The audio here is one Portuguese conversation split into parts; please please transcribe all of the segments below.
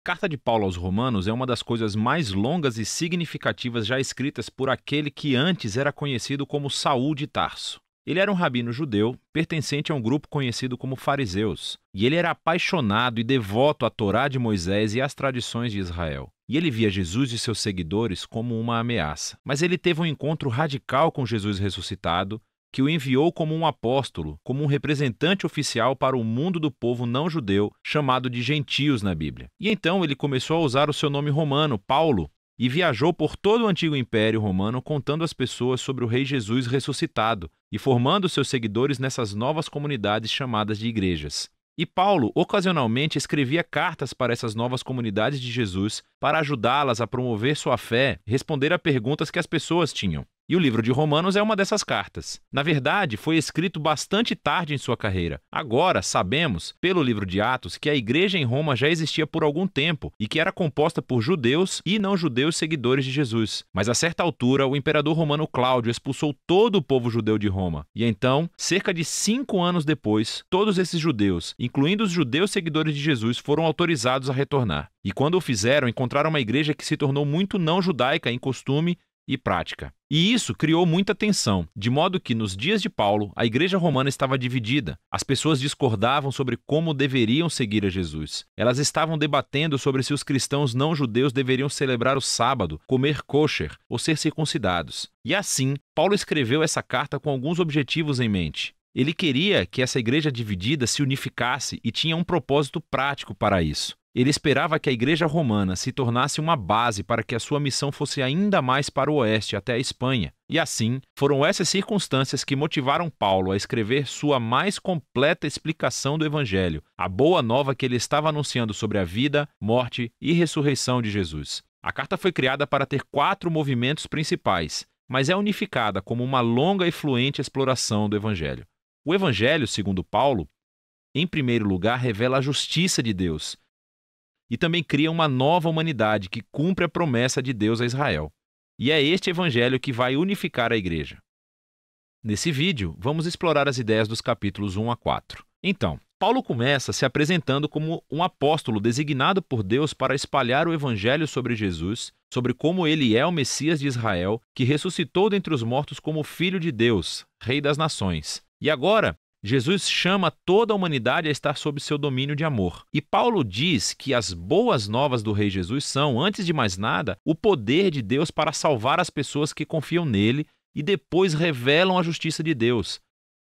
Carta de Paulo aos Romanos é uma das coisas mais longas e significativas já escritas por aquele que antes era conhecido como Saul de Tarso. Ele era um rabino judeu, pertencente a um grupo conhecido como fariseus, e ele era apaixonado e devoto à Torá de Moisés e às tradições de Israel. E ele via Jesus e seus seguidores como uma ameaça. Mas ele teve um encontro radical com Jesus ressuscitado, que o enviou como um apóstolo, como um representante oficial para o mundo do povo não judeu, chamado de gentios na Bíblia. E então ele começou a usar o seu nome romano, Paulo, e viajou por todo o antigo Império Romano contando às pessoas sobre o Rei Jesus ressuscitado e formando seus seguidores nessas novas comunidades chamadas de igrejas. E Paulo, ocasionalmente, escrevia cartas para essas novas comunidades de Jesus para ajudá-las a promover sua fé e responder a perguntas que as pessoas tinham. E o livro de Romanos é uma dessas cartas. Na verdade, foi escrito bastante tarde em sua carreira. Agora, sabemos, pelo livro de Atos, que a igreja em Roma já existia por algum tempo e que era composta por judeus e não-judeus seguidores de Jesus. Mas a certa altura, o imperador romano Cláudio expulsou todo o povo judeu de Roma. E então, cerca de 5 anos depois, todos esses judeus, incluindo os judeus seguidores de Jesus, foram autorizados a retornar. E quando o fizeram, encontraram uma igreja que se tornou muito não-judaica em costume e prática. E isso criou muita tensão, de modo que nos dias de Paulo, a igreja romana estava dividida. As pessoas discordavam sobre como deveriam seguir a Jesus. Elas estavam debatendo sobre se os cristãos não-judeus deveriam celebrar o sábado, comer kosher ou ser circuncidados. E assim, Paulo escreveu essa carta com alguns objetivos em mente. Ele queria que essa igreja dividida se unificasse e tinha um propósito prático para isso. Ele esperava que a igreja romana se tornasse uma base para que a sua missão fosse ainda mais para o oeste, até a Espanha. E assim, foram essas circunstâncias que motivaram Paulo a escrever sua mais completa explicação do Evangelho, a boa nova que ele estava anunciando sobre a vida, morte e ressurreição de Jesus. A carta foi criada para ter 4 movimentos principais, mas é unificada como uma longa e fluente exploração do Evangelho. O Evangelho, segundo Paulo, em primeiro lugar, revela a justiça de Deus, e também cria uma nova humanidade que cumpre a promessa de Deus a Israel. E é este evangelho que vai unificar a igreja. Nesse vídeo, vamos explorar as ideias dos capítulos 1 a 4. Então, Paulo começa se apresentando como um apóstolo designado por Deus para espalhar o evangelho sobre Jesus, sobre como ele é o Messias de Israel, que ressuscitou dentre os mortos como Filho de Deus, Rei das Nações. E agora, Jesus chama toda a humanidade a estar sob seu domínio de amor. E Paulo diz que as boas novas do Rei Jesus são, antes de mais nada, o poder de Deus para salvar as pessoas que confiam nele e depois revelam a justiça de Deus.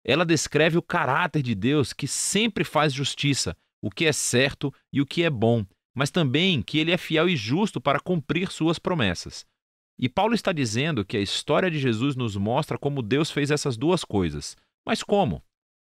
Ela descreve o caráter de Deus que sempre faz justiça, o que é certo e o que é bom, mas também que ele é fiel e justo para cumprir suas promessas. E Paulo está dizendo que a história de Jesus nos mostra como Deus fez essas duas coisas. Mas como?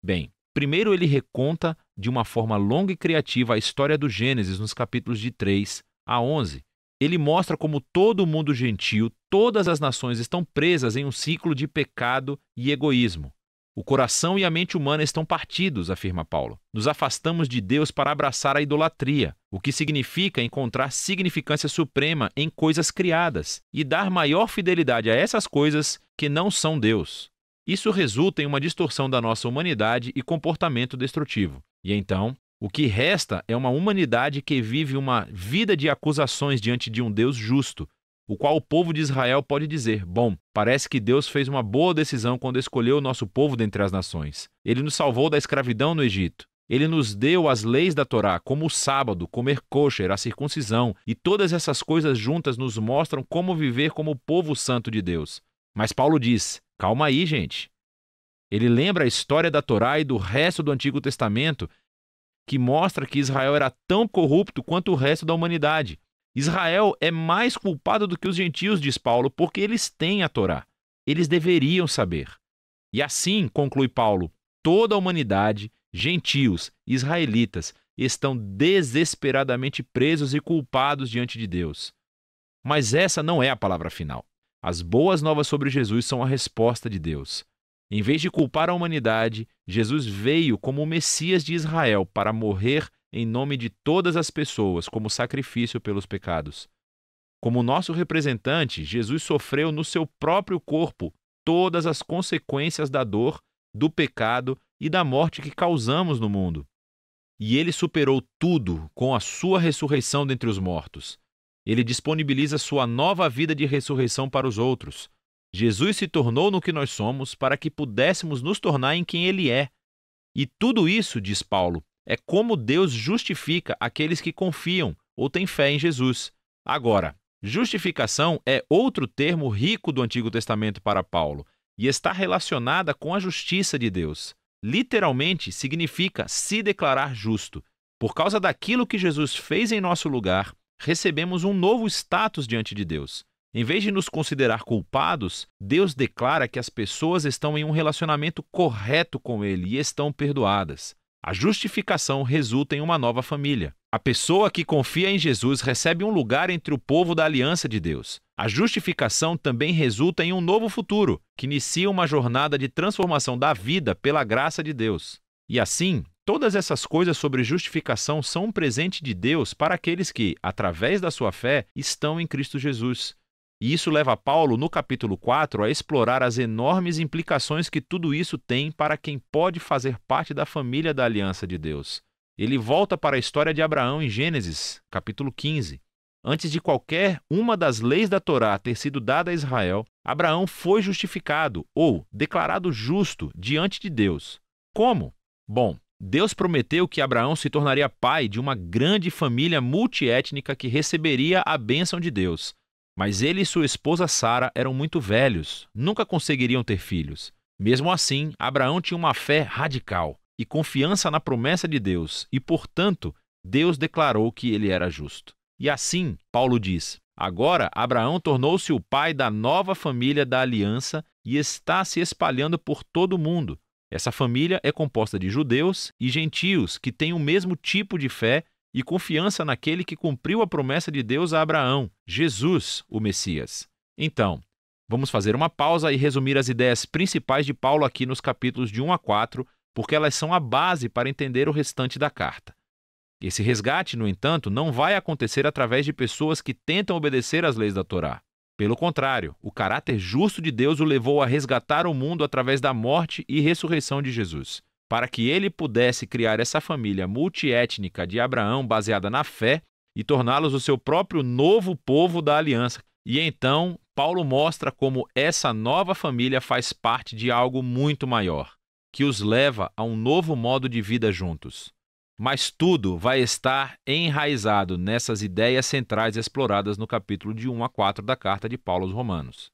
Bem, primeiro ele reconta de uma forma longa e criativa a história do Gênesis nos capítulos de 3 a 11. Ele mostra como todo o mundo gentil, todas as nações estão presas em um ciclo de pecado e egoísmo. O coração e a mente humana estão partidos, afirma Paulo. Nos afastamos de Deus para abraçar a idolatria, o que significa encontrar significância suprema em coisas criadas e dar maior fidelidade a essas coisas que não são Deus. Isso resulta em uma distorção da nossa humanidade e comportamento destrutivo. E então, o que resta é uma humanidade que vive uma vida de acusações diante de um Deus justo, o qual o povo de Israel pode dizer: bom, parece que Deus fez uma boa decisão quando escolheu o nosso povo dentre as nações. Ele nos salvou da escravidão no Egito. Ele nos deu as leis da Torá, como o sábado, comer kosher, a circuncisão, e todas essas coisas juntas nos mostram como viver como o povo santo de Deus. Mas Paulo diz: calma aí, gente. Ele lembra a história da Torá e do resto do Antigo Testamento, que mostra que Israel era tão corrupto quanto o resto da humanidade. Israel é mais culpado do que os gentios, diz Paulo, porque eles têm a Torá. Eles deveriam saber. E assim, conclui Paulo, toda a humanidade, gentios, israelitas, estão desesperadamente presos e culpados diante de Deus. Mas essa não é a palavra final. As boas novas sobre Jesus são a resposta de Deus. Em vez de culpar a humanidade, Jesus veio como o Messias de Israel para morrer em nome de todas as pessoas como sacrifício pelos pecados. Como nosso representante, Jesus sofreu no seu próprio corpo todas as consequências da dor, do pecado e da morte que causamos no mundo. E ele superou tudo com a sua ressurreição dentre os mortos. Ele disponibiliza sua nova vida de ressurreição para os outros. Jesus se tornou no que nós somos para que pudéssemos nos tornar em quem ele é. E tudo isso, diz Paulo, é como Deus justifica aqueles que confiam ou têm fé em Jesus. Agora, justificação é outro termo rico do Antigo Testamento para Paulo e está relacionada com a justiça de Deus. Literalmente significa se declarar justo. Por causa daquilo que Jesus fez em nosso lugar, recebemos um novo status diante de Deus. Em vez de nos considerar culpados, Deus declara que as pessoas estão em um relacionamento correto com Ele e estão perdoadas. A justificação resulta em uma nova família. A pessoa que confia em Jesus recebe um lugar entre o povo da aliança de Deus. A justificação também resulta em um novo futuro, que inicia uma jornada de transformação da vida pela graça de Deus. E assim, todas essas coisas sobre justificação são um presente de Deus para aqueles que, através da sua fé, estão em Cristo Jesus. E isso leva Paulo, no capítulo 4, a explorar as enormes implicações que tudo isso tem para quem pode fazer parte da família da aliança de Deus. Ele volta para a história de Abraão em Gênesis, capítulo 15. Antes de qualquer uma das leis da Torá ter sido dada a Israel, Abraão foi justificado ou declarado justo diante de Deus. Como? Bom, Deus prometeu que Abraão se tornaria pai de uma grande família multiétnica que receberia a bênção de Deus. Mas ele e sua esposa Sara eram muito velhos, nunca conseguiriam ter filhos. Mesmo assim, Abraão tinha uma fé radical e confiança na promessa de Deus, e, portanto, Deus declarou que ele era justo. E assim, Paulo diz, agora Abraão tornou-se o pai da nova família da aliança e está se espalhando por todo o mundo. Essa família é composta de judeus e gentios que têm o mesmo tipo de fé e confiança naquele que cumpriu a promessa de Deus a Abraão, Jesus, o Messias. Então, vamos fazer uma pausa e resumir as ideias principais de Paulo aqui nos capítulos de 1 a 4, porque elas são a base para entender o restante da carta. Esse resgate, no entanto, não vai acontecer através de pessoas que tentam obedecer às leis da Torá. Pelo contrário, o caráter justo de Deus o levou a resgatar o mundo através da morte e ressurreição de Jesus, para que ele pudesse criar essa família multiétnica de Abraão baseada na fé e torná-los o seu próprio novo povo da aliança. E então, Paulo mostra como essa nova família faz parte de algo muito maior, que os leva a um novo modo de vida juntos. Mas tudo vai estar enraizado nessas ideias centrais exploradas no capítulo de 1 a 4 da carta de Paulo aos Romanos.